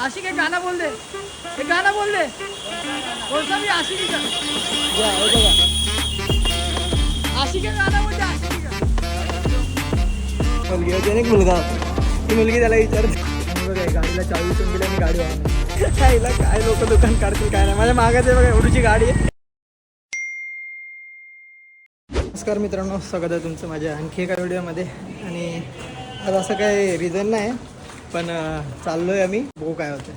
आशिक एक गाना बोल दे, एक गाना बोल दे. कोणता मी आशिकी का? आशिक एक गाना बोल दे. आशिकी का मुलगी होती, एक मुलगा होता. ती मुलगी त्याला विचारते बघा गाडीला चावी विकून दिली आणि गाडी वाहून कायला काय लोक दुकान काढतील काय नाही. माझ्या मागाच आहे बघा एवढीची गाडी आहे. नमस्कार मित्रांनो, स्वागत आहे तुमचं माझ्या आणखी एका व्हिडिओमध्ये. आणि आज असं काही रिझन नाही, पण चाललो आहे आम्ही, बघू काय होतं.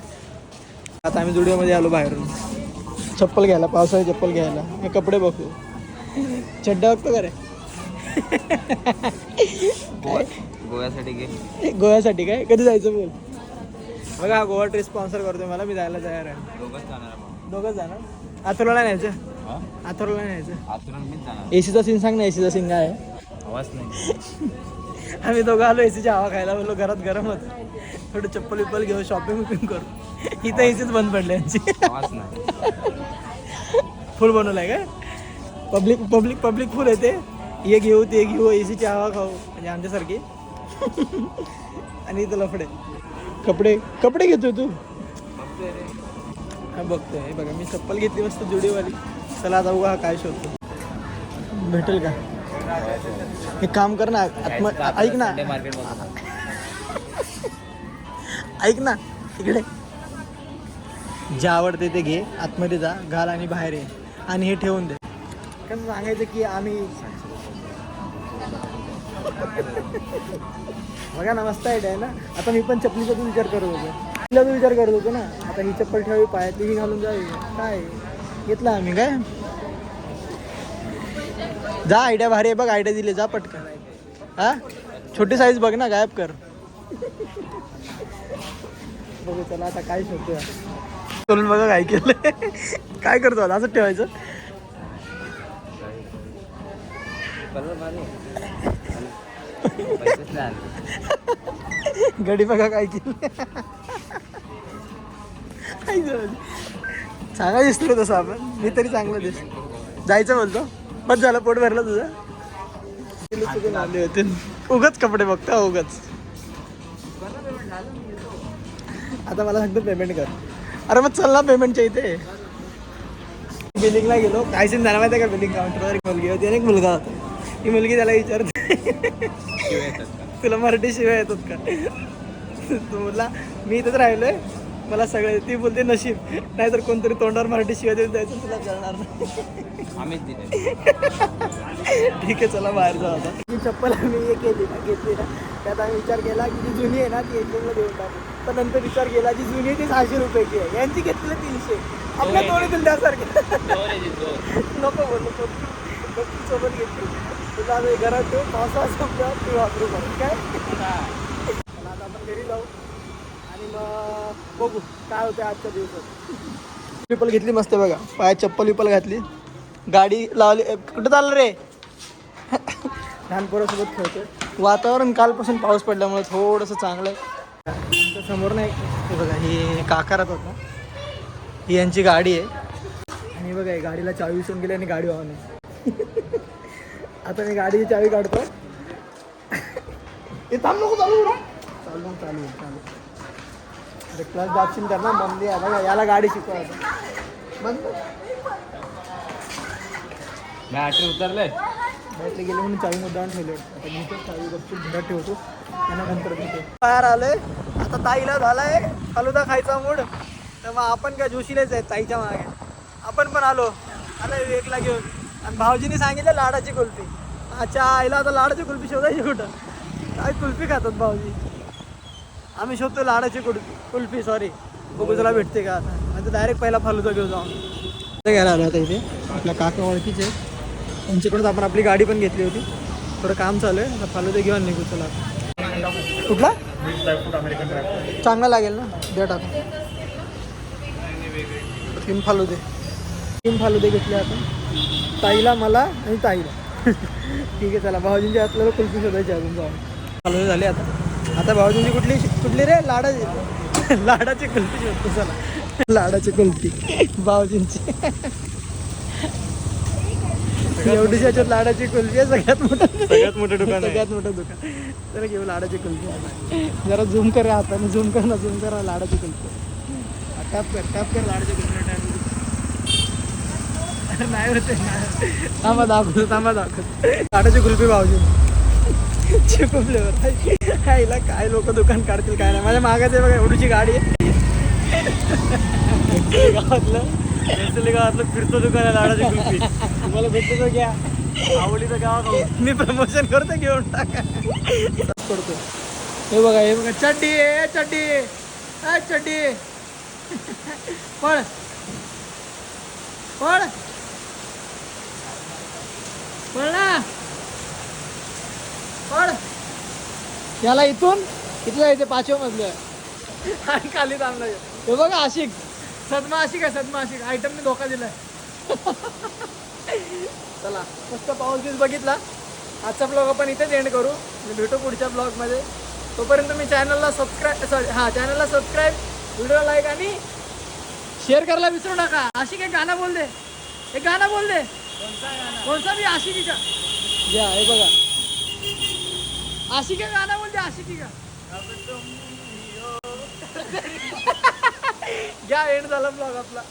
आता आम्ही जुडिओमध्ये आलो बाहेरून चप्पल घ्यायला, पावसाळी चप्पल घ्यायला. मी कपडे बघतो, चड्डा बघतो का रे? गोव्यासाठी घे. गोव्यासाठी काय? कधी जायचं बोल? बघा हा गोवा ट्रिप स्पॉन्सर करतोय मला, मी जायला तयार आहे. दोघंच जाणार. आथरला न्यायचं, आथरला न्यायचं. एसीचा सीन सांग ना, एसीचा सीन काय आहे? आवाज नाही. आम्ही दोघं आलो एसीची हवा खायला. बोललो घरात गरम होत, थोडं चप्पल विप्पल घेऊ, शॉपिंग विपिंग करू. इथं एसीच बंद पडले यांची. आवाज नाही. फुल बनवलाय काय? पब्लिक पब्लिक पब्लिक फुल येते. हे घेऊ ते घेऊ, एसीची हवा खाऊ, म्हणजे आमच्यासारखी. आणि इथं लफडे कपडे कपडे घेतोय तू? हा बघतोय. हे बघा मी चप्पल घेतली मस्त जुडीवाली. चला आता बघा काय शोधतो, भेटेल का? एक काम कर ना, ऐक ना, ऐक ना, इकडे जे आवडते ते घे, आतमध्ये जा, घाल आणि बाहेर ये. आणि हे ठेवून दे. कसं सांगायचं की आम्ही बघा ना, मस्त आहे ना. आता मी पण चपलीचा विचार करत होतो, तिला विचार करत होतो ना. आता ही चप्पल ठेवावी, पायातली ही घालून जावी. काय घेतलं आम्ही काय? जा, आयडिया भारी आहे बघ, आयडिया दिली, जा पटकन. हा छोटी साईज बघ ना, गायब कर. बघू चला आता काय शोधतोय. करून बघा काय केलं. काय करतो आता? असंच ठेवायचं. गडी बघा काय केलं. चांगला दिसतो तसं आपण, मी तरी चांगलं दिसतो. जायचं बोलतो, बस झालं, पोट भरलं तुझं. आले होते उगाच कपडे बघता, उगाच. आता मला सांगतो पेमेंट कर. अरे मग चल ना पेमेंटच्या इथे. बिलिंगला गेलो, काय सीन झाला माहिती आहे का? बिलिंग काउंटरवर एक मुलगी होती आणि एक मुलगा होता. ही मुलगी त्याला विचारते तुला मराठी शिवाय येतात का? तू बोलला मी इथंच राहिलोय, मला सगळे. ती बोलते नशीब, नाहीतर कोणतरी तोंडावर मराठी शिवाय देऊन द्यायचं, तुला कळणार नाही. आम्हीच दिले. ठीक आहे चला बाहेर जाऊ आता. ही चप्पल आम्ही हे केली ना, घेतली ना, त्यात आम्ही विचार केला की जी जुनी आहे ना ती एकदमला देऊन टाकू. पण नंतर विचार केला जी जुनी आहे ती 600 रुपयाची आहे, यांची घेतलेली 300. आपल्या तोडीतून द्यासारखे नको बोलू. सोबत घेतली तुला आम्ही घरात ठेवू, पावसाळा संपल्यावर तू वापरू म्हणून काय. आता आपण घरी जाऊ आणि मग बघू काय होतं आजच्या दिवसात. चप्पल घेतली मस्त बघा, पायात चप्पल विप्पल घातली, गाडी लावली. कुठं चाललं रे? लहान पोरासोबत खेळतोय. वातावरण कालपासून पाऊस पडल्यामुळे थोडंसं चांगलं आहे. समोर नाही, हे बघा हे काका राहतात ना, ही यांची गाडी आहे. आणि बघा गाडीला चावी विसरून गेली आणि गाडी वाहून आहे. आता मी गाडीची चावी काढतो. हे थांब नको चालू ना, चालू चालू चालू. क्लास दाबशील तर ना बंदी आहे बघा, याला गाडी शिकवा आता. बंद बॅटरी उतरले, बॅटरी गेली म्हणून चावी मुद्दाम ठेवले. आता मी तर चावी गपचूप घरात ठेवतो, त्यांना नंतर घेतो. बाहेर आलोय आता, ताईला झालाय फालुदा खायचा मूड, तर मग आपण काय जोशीलाच आहे ताईच्या मागे. आपण पण आलो आता वेगला घेऊन. आणि भाऊजीने सांगितलं लाडाची कुल्फी. अच्छा आईला आता लाडाची कुल्फी शोधायची कुठं? काय कुल्फी खातात भाऊजी, आम्ही शोधतो लाडाची कुल्फी. सॉरी, बघू चला भेटते का आता. आता डायरेक्ट पहिला फालुदा घेऊन जाऊन घ्यायला आलो आता. इथे आपल्या काका ओळखीचे, त्यांच्याकडून आपण आपली गाडी पण घेतली होती. थोडं काम चालू आहे, आता फालुदा घेऊन निघू चला. कुठला चांगला लागेल ना, द्या टाका. 3 फालुदे घेतले आपण, ताईला, मला आणि ताईला. ठीक आहे चला, भाऊजींची आपल्याला कुल्फी शोधायची अजून जाऊन. फालुदे झाले आता. आता भाऊजींची कुठली रे? लाडाची कुल्फी शोधतो चला. लाडाची कुल्फी भाऊजींची. एवढीच याच्यात लाडाची कुल्फी आहे, सगळ्यात मोठं दुकान. तर घेऊ लाडाची कुल्फी. जरा झूम कर हाताने, झूम कर ना लाडाची कुल्फी. टप कर लाडच्या कुठल्या टाइम नाही होते थांबा दाखवतो लाडाची कुल्फी भावजी चिकू फ्लेवर हिला काय लोक दुकान काढतील काय नाही. माझ्या मागाच आहे बघा एवढीची गाडी आहे गावातलं फिरतो दुकान आहे लाडाची कुल्फी. तुम्हाला भेटतो तर घ्या आवडीचं गावात मी प्रमोशन करतो घेऊन टाका करतो. हे बघा चड्डी आहे चड्डी पळ ना पळ. याला इथून जायचं 5व्या मजलं आणि खाली थांबलं. हे बघा आशिक सदमा आशिक आयटमने धोका दिलाय. चला मस्त पाऊस बीस बघितला. आजचा ब्लॉग आपण इथेच एंड करू. भेटू पुढच्या ब्लॉगमध्ये. तोपर्यंत मी चॅनलला सबस्क्राईब व्हिडिओ लाईक आणि शेअर करायला विसरू नका. आशिक एक गाणं बोल दे. कोणता बी आशिकीचा घ्या. हे बघा आशिका गाणं बोलते आशिकी का घ्या. एंड झाला ब्लॉग आपला.